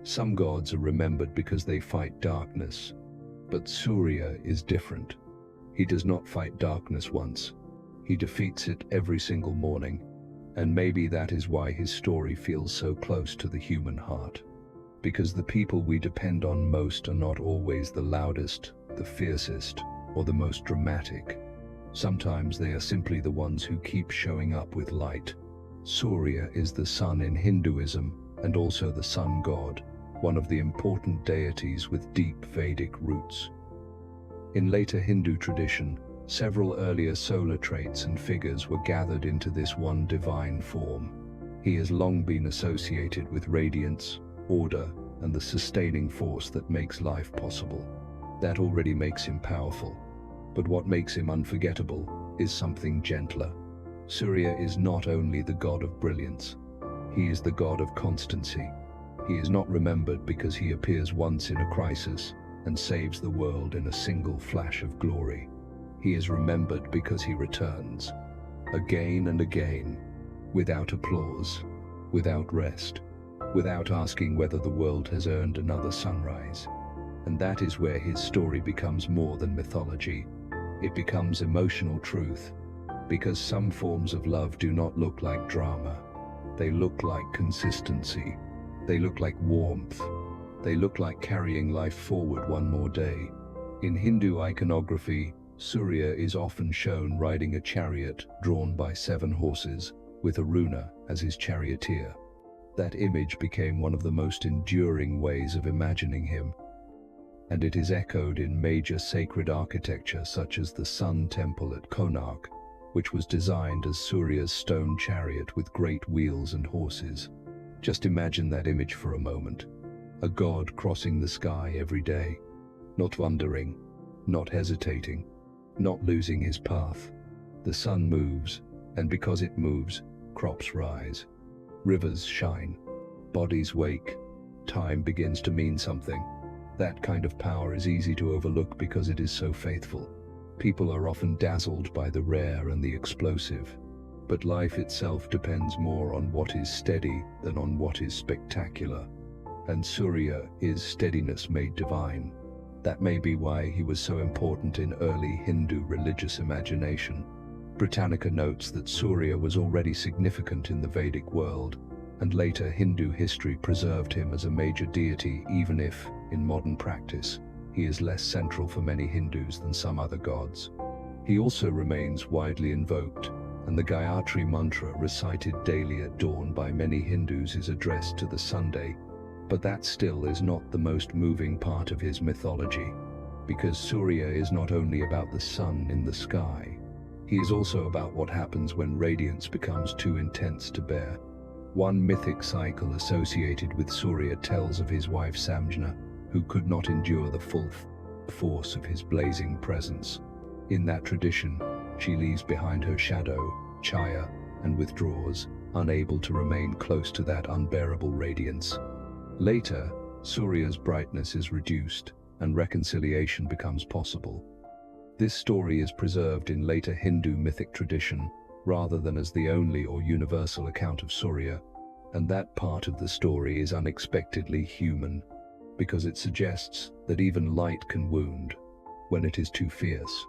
Some gods are remembered because they fight darkness, but Surya is different. He does not fight darkness once. He defeats it every single morning, and maybe that is why his story feels so close to the human heart. Because the people we depend on most are not always the loudest, the fiercest, or the most dramatic. Sometimes they are simply the ones who keep showing up with light. Surya is the sun in Hinduism and also the sun god, one of the important deities with deep Vedic roots. In later Hindu tradition, several earlier solar traits and figures were gathered into this one divine form. He has long been associated with radiance, order, and the sustaining force that makes life possible. That already makes him powerful. But what makes him unforgettable is something gentler. Surya is not only the god of brilliance, he is the god of constancy. He is not remembered because he appears once in a crisis and saves the world in a single flash of glory. He is remembered because he returns, again and again, without applause, without rest, without asking whether the world has earned another sunrise. And that is where his story becomes more than mythology. It becomes emotional truth, because some forms of love do not look like drama. They look like consistency. They look like warmth. They look like carrying life forward one more day. In Hindu iconography, Surya is often shown riding a chariot drawn by 7 horses, with Aruna as his charioteer. That image became one of the most enduring ways of imagining him, and it is echoed in major sacred architecture such as the Sun Temple at Konark, which was designed as Surya's stone chariot with great wheels and horses. Just imagine that image for a moment. A god crossing the sky every day, not wandering, not hesitating, not losing his path. The sun moves, and because it moves, crops rise, rivers shine, bodies wake, time begins to mean something. That kind of power is easy to overlook because it is so faithful. People are often dazzled by the rare and the explosive, but life itself depends more on what is steady than on what is spectacular. And Surya is steadiness made divine. That may be why he was so important in early Hindu religious imagination. Britannica notes that Surya was already significant in the Vedic world, and later Hindu history preserved him as a major deity, even if, in modern practice, he is less central for many Hindus than some other gods. He also remains widely invoked, and the Gayatri mantra recited daily at dawn by many Hindus is addressed to the Sunday. But that still is not the most moving part of his mythology, because Surya is not only about the sun in the sky. He is also about what happens when radiance becomes too intense to bear. One mythic cycle associated with Surya tells of his wife Samjna, who could not endure the full force of his blazing presence. In that tradition, she leaves behind her shadow, Chhaya, and withdraws, unable to remain close to that unbearable radiance. Later, Surya's brightness is reduced, and reconciliation becomes possible. This story is preserved in later Hindu mythic tradition, rather than as the only or universal account of Surya, and that part of the story is unexpectedly human, because it suggests that even light can wound when it is too fierce.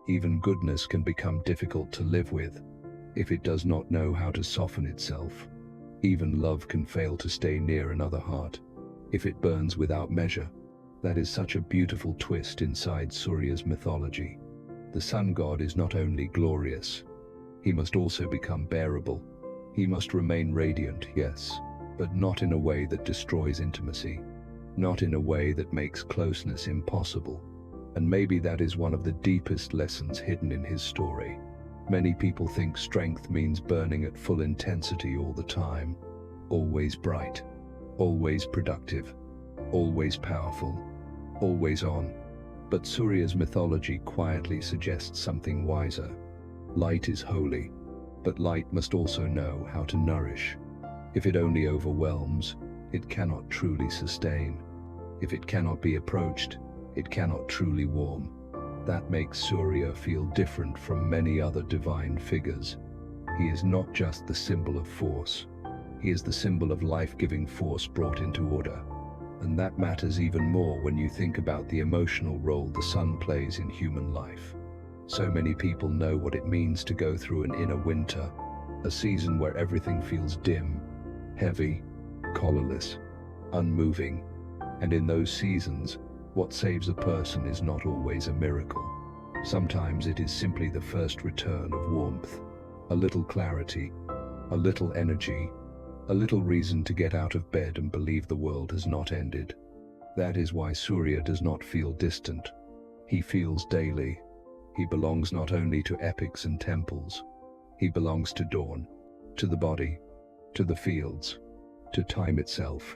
Even goodness can become difficult to live with if it does not know how to soften itself. Even love can fail to stay near another heart if it burns without measure. That is such a beautiful twist inside Surya's mythology. The sun god is not only glorious, he must also become bearable. He must remain radiant, yes, but not in a way that destroys intimacy, not in a way that makes closeness impossible. And maybe that is one of the deepest lessons hidden in his story. Many people think strength means burning at full intensity all the time, always bright, always productive, always powerful, always on. But Surya's mythology quietly suggests something wiser. Light is holy, but light must also know how to nourish. If it only overwhelms, it cannot truly sustain. If it cannot be approached, it cannot truly warm. That makes Surya feel different from many other divine figures. He is not just the symbol of force. He is the symbol of life-giving force brought into order. And that matters even more when you think about the emotional role the sun plays in human life. So many people know what it means to go through an inner winter, a season where everything feels dim, heavy, colorless, unmoving. And in those seasons, what saves a person is not always a miracle. Sometimes it is simply the first return of warmth, a little clarity, a little energy, a little reason to get out of bed and believe the world has not ended. That is why Surya does not feel distant. He feels daily. He belongs not only to epics and temples. He belongs to dawn, to the body, to the fields, to time itself.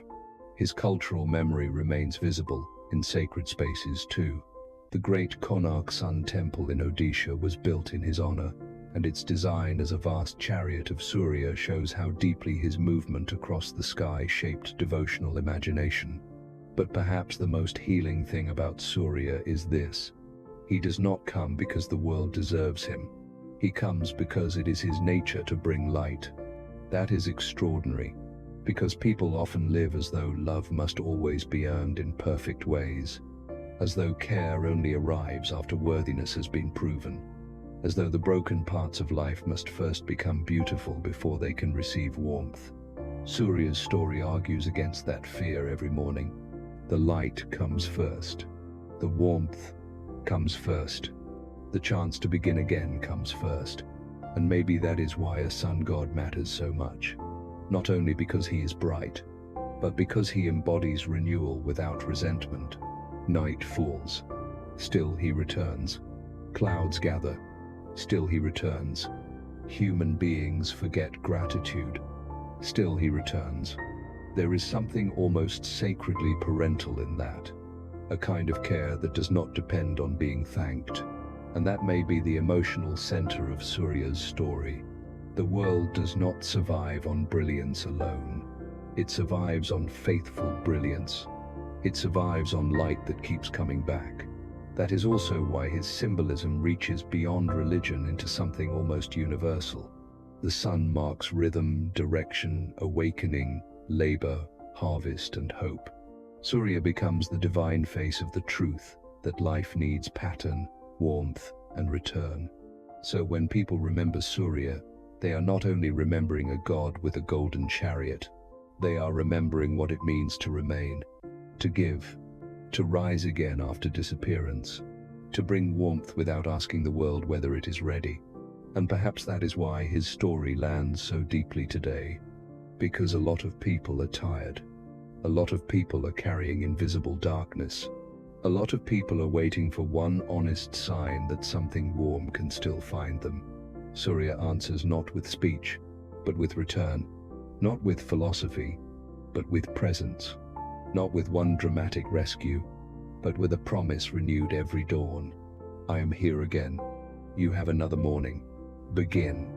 His cultural memory remains visible in sacred spaces too. The great Konark Sun Temple in Odisha was built in his honor, and its design as a vast chariot of Surya shows how deeply his movement across the sky shaped devotional imagination. But perhaps the most healing thing about Surya is this: he does not come because the world deserves him. He comes because it is his nature to bring light. That is extraordinary, because people often live as though love must always be earned in perfect ways, as though care only arrives after worthiness has been proven, as though the broken parts of life must first become beautiful before they can receive warmth. Surya's story argues against that fear every morning. The light comes first. The warmth comes first. The chance to begin again comes first. And maybe that is why a sun god matters so much. Not only because he is bright, but because he embodies renewal without resentment. Night falls. Still he returns. Clouds gather. Still he returns. Human beings forget gratitude. Still he returns. There is something almost sacredly parental in that. A kind of care that does not depend on being thanked. And that may be the emotional center of Surya's story. The world does not survive on brilliance alone. It survives on faithful brilliance. It survives on light that keeps coming back. That is also why his symbolism reaches beyond religion into something almost universal. The sun marks rhythm, direction, awakening, labor, harvest, and hope. Surya becomes the divine face of the truth that life needs pattern, warmth, and return. So when people remember Surya, they are not only remembering a god with a golden chariot, they are remembering what it means to remain, to give, to rise again after disappearance, to bring warmth without asking the world whether it is ready. And perhaps that is why his story lands so deeply today, because a lot of people are tired. A lot of people are carrying invisible darkness. A lot of people are waiting for one honest sign that something warm can still find them. Surya answers not with speech, but with return. Not with philosophy, but with presence. Not with one dramatic rescue, but with a promise renewed every dawn. I am here again. You have another morning. Begin.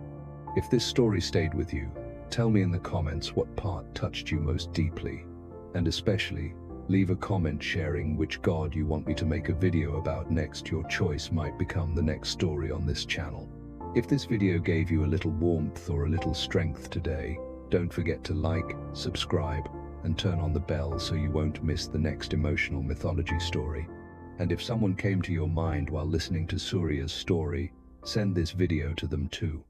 If this story stayed with you, tell me in the comments what part touched you most deeply. And especially, leave a comment sharing which god you want me to make a video about next. Your choice might become the next story on this channel. If this video gave you a little warmth or a little strength today, don't forget to like, subscribe, and turn on the bell so you won't miss the next emotional mythology story. And if someone came to your mind while listening to Surya's story, send this video to them too.